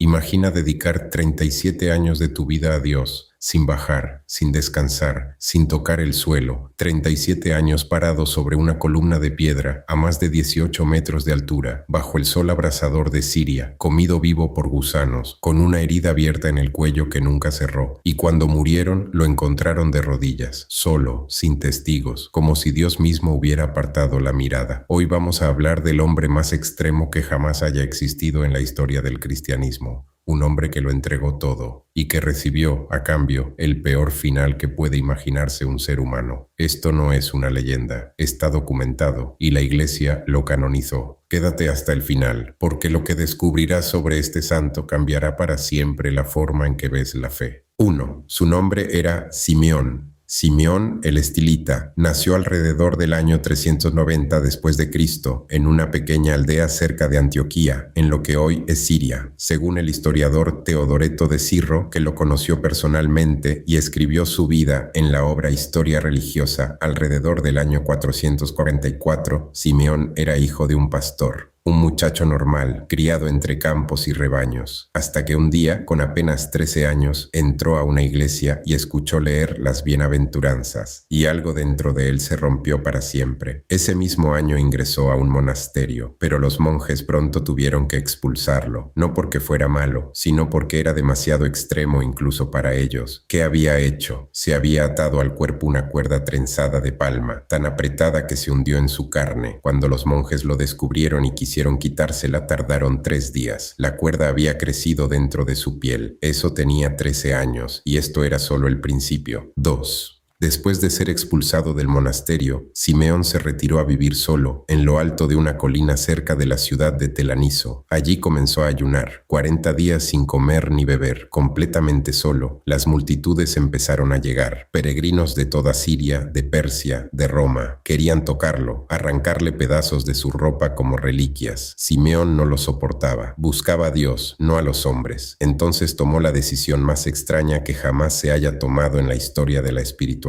Imagina dedicar 37 años de tu vida a Dios, sin bajar, sin descansar, sin tocar el suelo, 37 años parado sobre una columna de piedra a más de 18 metros de altura, bajo el sol abrasador de Siria, comido vivo por gusanos, con una herida abierta en el cuello que nunca cerró, y cuando murieron lo encontraron de rodillas, solo, sin testigos, como si Dios mismo hubiera apartado la mirada. Hoy vamos a hablar del hombre más extremo que jamás haya existido en la historia del cristianismo. Un hombre que lo entregó todo y que recibió, a cambio, el peor final que puede imaginarse un ser humano. Esto no es una leyenda, está documentado y la Iglesia lo canonizó. Quédate hasta el final, porque lo que descubrirás sobre este santo cambiará para siempre la forma en que ves la fe. 1. Su nombre era Simeón. Simeón el Estilita nació alrededor del año 390 después de Cristo en una pequeña aldea cerca de Antioquía, en lo que hoy es Siria, según el historiador Teodoreto de Cirro, que lo conoció personalmente y escribió su vida en la obra Historia Religiosa alrededor del año 444. Simeón era hijo de un pastor, un muchacho normal, criado entre campos y rebaños, hasta que un día, con apenas 13 años, entró a una iglesia y escuchó leer las bienaventuranzas, y algo dentro de él se rompió para siempre. Ese mismo año ingresó a un monasterio, pero los monjes pronto tuvieron que expulsarlo, no porque fuera malo, sino porque era demasiado extremo incluso para ellos. ¿Qué había hecho? Se había atado al cuerpo una cuerda trenzada de palma, tan apretada que se hundió en su carne. Cuando los monjes lo descubrieron y quisieron quitársela, tardaron 3 días. La cuerda había crecido dentro de su piel. Eso tenía 13 años, y esto era solo el principio. 2. Después de ser expulsado del monasterio, Simeón se retiró a vivir solo, en lo alto de una colina cerca de la ciudad de Telaniso. Allí comenzó a ayunar, 40 días sin comer ni beber, completamente solo. Las multitudes empezaron a llegar, peregrinos de toda Siria, de Persia, de Roma. Querían tocarlo, arrancarle pedazos de su ropa como reliquias. Simeón no lo soportaba, buscaba a Dios, no a los hombres. Entonces tomó la decisión más extraña que jamás se haya tomado en la historia de la espiritualidad.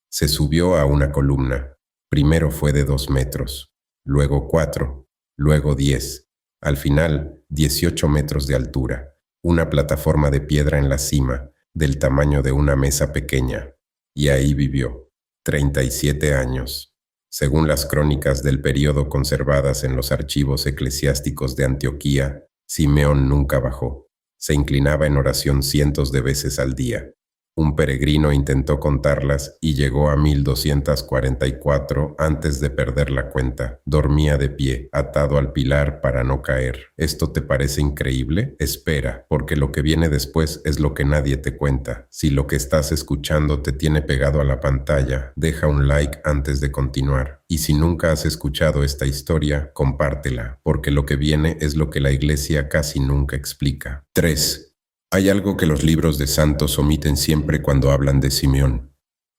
Se subió a una columna. Primero fue de 2 metros, luego 4, luego 10, al final 18 metros de altura, una plataforma de piedra en la cima, del tamaño de una mesa pequeña, y ahí vivió 37 años. Según las crónicas del período conservadas en los archivos eclesiásticos de Antioquía, Simeón nunca bajó. Se inclinaba en oración cientos de veces al día. Un peregrino intentó contarlas y llegó a 1244 antes de perder la cuenta. Dormía de pie, atado al pilar para no caer. ¿Esto te parece increíble? Espera, porque lo que viene después es lo que nadie te cuenta. Si lo que estás escuchando te tiene pegado a la pantalla, deja un like antes de continuar. Y si nunca has escuchado esta historia, compártela, porque lo que viene es lo que la Iglesia casi nunca explica. 3. Hay algo que los libros de santos omiten siempre cuando hablan de Simeón: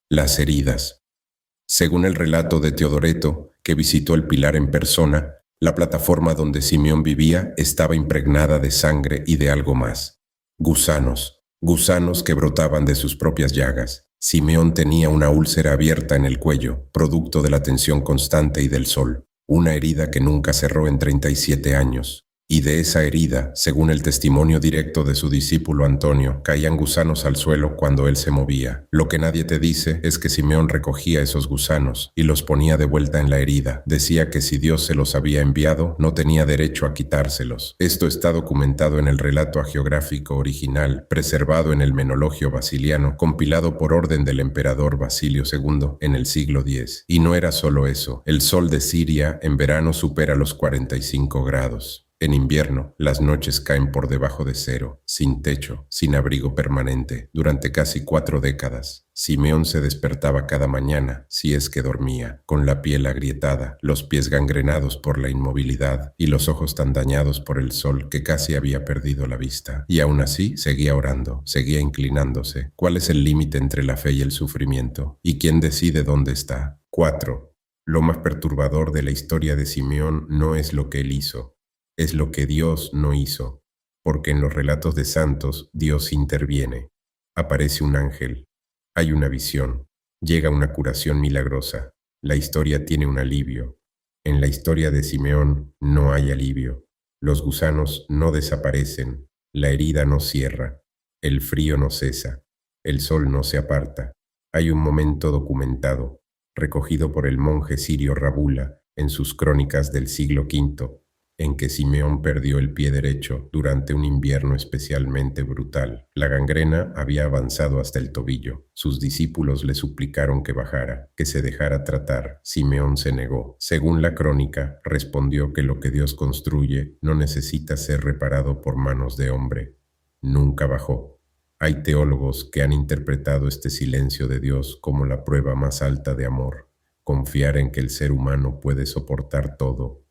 las heridas. Según el relato de Teodoreto, que visitó el pilar en persona, la plataforma donde Simeón vivía estaba impregnada de sangre y de algo más: gusanos que brotaban de sus propias llagas. Simeón tenía una úlcera abierta en el cuello, producto de la tensión constante y del sol, una herida que nunca cerró en 37 años. Y de esa herida, según el testimonio directo de su discípulo Antonio, caían gusanos al suelo cuando él se movía. Lo que nadie te dice es que Simeón recogía esos gusanos y los ponía de vuelta en la herida. Decía que si Dios se los había enviado, no tenía derecho a quitárselos. Esto está documentado en el relato hagiográfico original, preservado en el Menologio Basiliano, compilado por orden del emperador Basilio II en el siglo X. Y no era solo eso. El sol de Siria en verano supera los 45 grados. En invierno, las noches caen por debajo de 0, sin techo, sin abrigo permanente, durante casi 4 décadas. Simeón se despertaba cada mañana, si es que dormía, con la piel agrietada, los pies gangrenados por la inmovilidad y los ojos tan dañados por el sol que casi había perdido la vista. Y aún así, seguía orando, seguía inclinándose. ¿Cuál es el límite entre la fe y el sufrimiento? ¿Y quién decide dónde está? 4. Lo más perturbador de la historia de Simeón no es lo que él hizo, es lo que Dios no hizo, porque en los relatos de santos Dios interviene. Aparece un ángel, hay una visión, llega una curación milagrosa, la historia tiene un alivio. En la historia de Simeón no hay alivio. Los gusanos no desaparecen, La herida no cierra, el frío no cesa, el sol no se aparta. Hay un momento documentado, recogido por el monje sirio Rabula en sus crónicas del siglo V, en que Simeón perdió el pie derecho durante un invierno especialmente brutal. La gangrena había avanzado hasta el tobillo. Sus discípulos le suplicaron que bajara, que se dejara tratar. Simeón se negó. Según la crónica, respondió que lo que Dios construye no necesita ser reparado por manos de hombre. Nunca bajó. Hay teólogos que han interpretado este silencio de Dios como la prueba más alta de amor, confiar en que el ser humano puede soportar todo.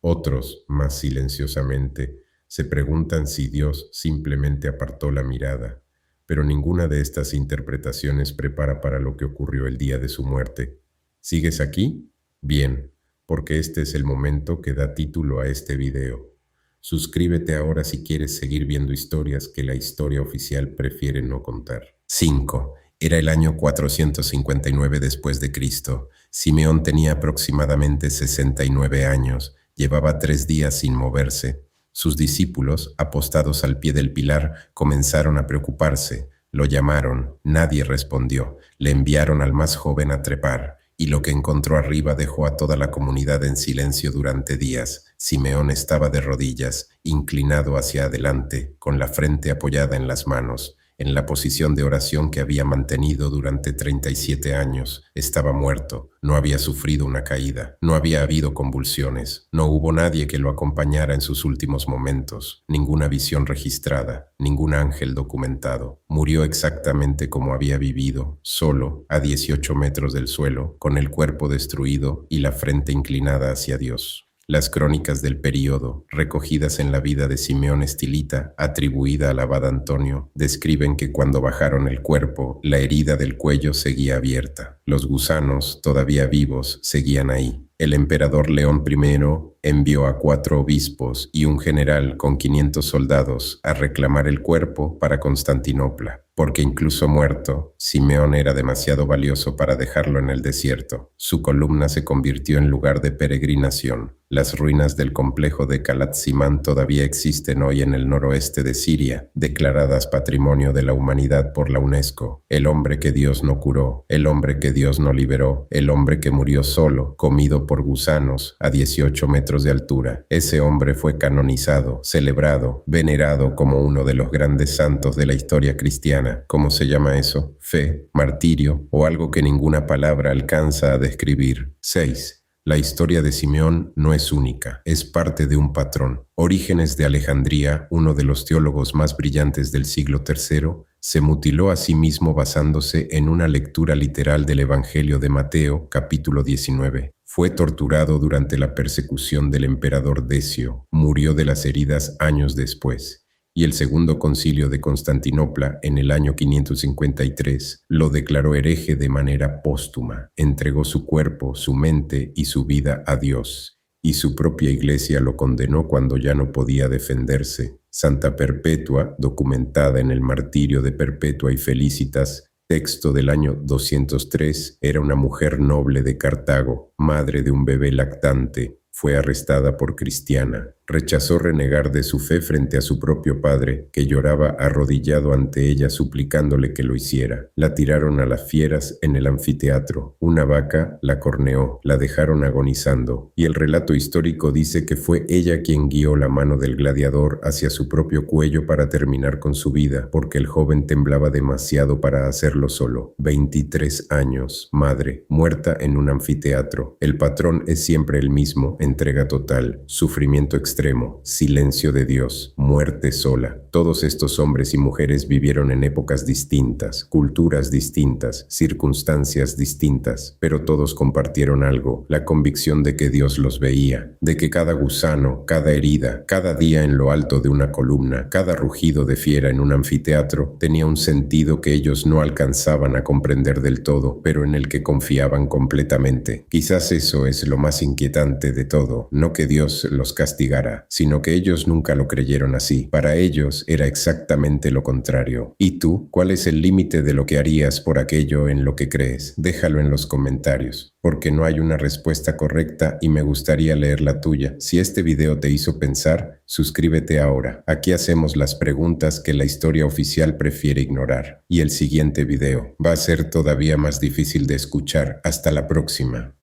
Otros, más silenciosamente, se preguntan si Dios simplemente apartó la mirada, pero ninguna de estas interpretaciones prepara para lo que ocurrió el día de su muerte. ¿Sigues aquí? Bien, porque este es el momento que da título a este video. Suscríbete ahora si quieres seguir viendo historias que la historia oficial prefiere no contar. 5. Era el año 459 después de Cristo. Simeón tenía aproximadamente 69 años. Llevaba 3 días sin moverse. Sus discípulos, apostados al pie del pilar, comenzaron a preocuparse. Lo llamaron, nadie respondió. Le enviaron al más joven a trepar, y lo que encontró arriba dejó a toda la comunidad en silencio durante días. Simeón estaba de rodillas, inclinado hacia adelante, con la frente apoyada en las manos. En la posición de oración que había mantenido durante 37 años. Estaba muerto, no había sufrido una caída, no había habido convulsiones, no hubo nadie que lo acompañara en sus últimos momentos, ninguna visión registrada, ningún ángel documentado. Murió exactamente como había vivido, solo, a 18 metros del suelo, con el cuerpo destruido y la frente inclinada hacia Dios. Las crónicas del período, recogidas en la vida de Simeón Estilita, atribuida al abad Antonio, describen que cuando bajaron el cuerpo, la herida del cuello seguía abierta. Los gusanos, todavía vivos, seguían ahí. El emperador León I envió a 4 obispos y un general con 500 soldados a reclamar el cuerpo para Constantinopla, porque incluso muerto, Simeón era demasiado valioso para dejarlo en el desierto. Su columna se convirtió en lugar de peregrinación. Las ruinas del complejo de Calat-Simán todavía existen hoy en el noroeste de Siria, declaradas Patrimonio de la Humanidad por la UNESCO. El hombre que Dios no curó, el hombre que Dios no liberó, el hombre que murió solo, comido por gusanos, a 18 metros de altura. Ese hombre fue canonizado, celebrado, venerado como uno de los grandes santos de la historia cristiana. ¿Cómo se llama eso? Fe, martirio o algo que ninguna palabra alcanza a describir. 6. La historia de Simeón no es única, es parte de un patrón. Orígenes de Alejandría, uno de los teólogos más brillantes del siglo III, se mutiló a sí mismo basándose en una lectura literal del Evangelio de Mateo, capítulo 19. Fue torturado durante la persecución del emperador Decio, murió de las heridas años después. Y el Segundo Concilio de Constantinopla, en el año 553, lo declaró hereje de manera póstuma. Entregó su cuerpo, su mente y su vida a Dios, y su propia iglesia lo condenó cuando ya no podía defenderse. Santa Perpetua, documentada en el Martirio de Perpetua y Felicitas, texto del año 203, era una mujer noble de Cartago, madre de un bebé lactante. Fue arrestada por cristiana. Rechazó renegar de su fe frente a su propio padre, que lloraba arrodillado ante ella suplicándole que lo hiciera. La tiraron a las fieras en el anfiteatro. Una vaca la corneó, la dejaron agonizando, y el relato histórico dice que fue ella quien guió la mano del gladiador hacia su propio cuello para terminar con su vida, porque el joven temblaba demasiado para hacerlo solo. 23 años, madre, muerta en un anfiteatro. El patrón es siempre el mismo, entrega total, sufrimiento extremo, silencio de Dios, muerte sola. Todos estos hombres y mujeres vivieron en épocas distintas, culturas distintas, circunstancias distintas, pero todos compartieron algo, la convicción de que Dios los veía, de que cada gusano, cada herida, cada día en lo alto de una columna, cada rugido de fiera en un anfiteatro, tenía un sentido que ellos no alcanzaban a comprender del todo, pero en el que confiaban completamente. Quizás eso es lo más inquietante de todo, no que Dios los castigara funcionara, sino que ellos nunca lo creyeron así. Para ellos era exactamente lo contrario. ¿Y tú? ¿Cuál es el límite de lo que harías por aquello en lo que crees? Déjalo en los comentarios, porque no hay una respuesta correcta y me gustaría leer la tuya. Si este video te hizo pensar, suscríbete ahora. Aquí hacemos las preguntas que la historia oficial prefiere ignorar. Y el siguiente video va a ser todavía más difícil de escuchar. Hasta la próxima.